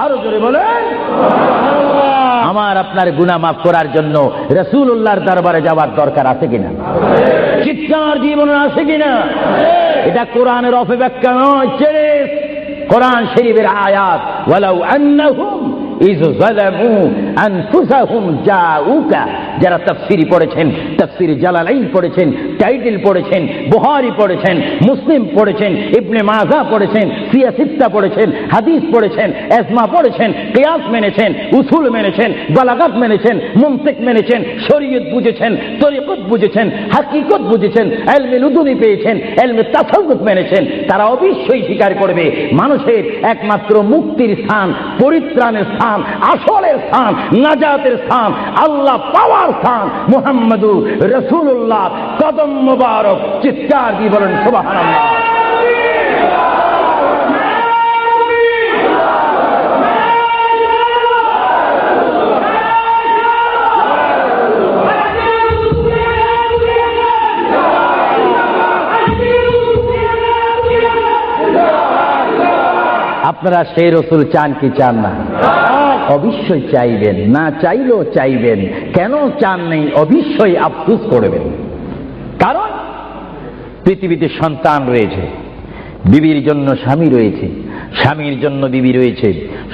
আরো জোরে বলেন। আমার আপনার গুনাহ মাফ করার জন্য রাসূলুল্লাহর দরবারে যাওয়ার দরকার আছে কিনা? চিৎকার জীবনে আছে কিনা? এটা কোরআনের অপব্যাখ্যা নয়, কোরআন শরীফের আয়াত। ওয়ালাউ আন্নাহুম ইয যালামু আনফুসাহুম জাউকা। যারা তাফসীরি পড়েছেন, তাফসীর জালালাইন পড়েছেন, টাইটেল পড়েছেন, বুখারী পড়েছেন, মুসলিম পড়েছেন, ইবনে মাজাহ পড়েছেন, সিয়া সিত্তা পড়েছেন, হাদিস পড়েছেন, ইজমা পড়েছেন, কিয়াস মেনেছেন, উসুল মেনেছেন, বালাগাত মেনেছেন, মুনতিক মেনেছেন, শরীয়ত বুঝেছেন, তরিকত বুঝেছেন, হাকিকত বুঝেছেন, ইলমে লুদুনি পেয়েছেন, ইলমে তাসাউফ মেনেছেন, তারা অবশ্যই স্বীকার করবে মানুষের একমাত্র মুক্তির স্থান, পরিত্রাণের স্থান, আসলের স্থান, নাজাতের স্থান, আল্লাহ পাওয়ার স্থান মুহাম্মদুর রাসূলুল্লাহ কদম মুবারক। চিৎকার দিয়ে বলেন সুবহানাল্লাহ। আপনারা সেই রাসূল চান কি চান না? অবশ্যই চাইবেন, না চাইলেও চাইবেন। কেন চান নেই? অবশ্যই আফসোস করবেন। কারণ পৃথিবীতে সন্তান রয়েছে, বিবির জন্য স্বামী রয়েছে, স্বামীর জন্য বিবি রয়েছে,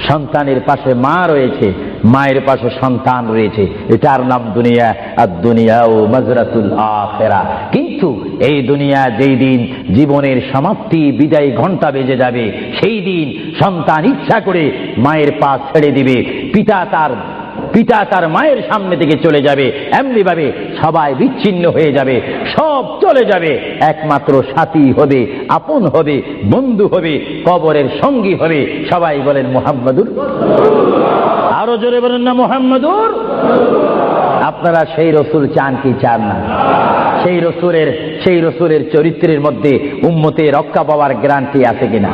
সন্তানের পাশে মা রয়েছে, মায়ের পাশে সন্তান রয়েছে। এটার নাম দুনিয়া। আর দুনিয়া ও মাজরাতুল আখিরা। কিন্তু এই দুনিয়া যেই দিন জীবনের সমাপ্তি, বিদায় ঘন্টা বেজে যাবে, সেই দিন সন্তান ইচ্ছা করে মায়ের পা ছেড়ে দিবে, পিতা তার মায়ের সামনে থেকে চলে যাবে। এমনি ভাবে সবাই বিচ্ছিন্ন হয়ে যাবে, সব চলে যাবে। একমাত্র সাথী হবে, আপন হবে, বন্ধু হবে, কবরের সঙ্গী হবে। সবাই বলেন মুহাম্মাদুর। আরো জোরে বলেন না মুহাম্মাদুর। আপনারা সেই রাসূল চান কি চান না? সেই রাসূলের চরিত্রের মধ্যে উম্মতে রক্ষা পাওয়ার গ্যারান্টি আছে কিনা?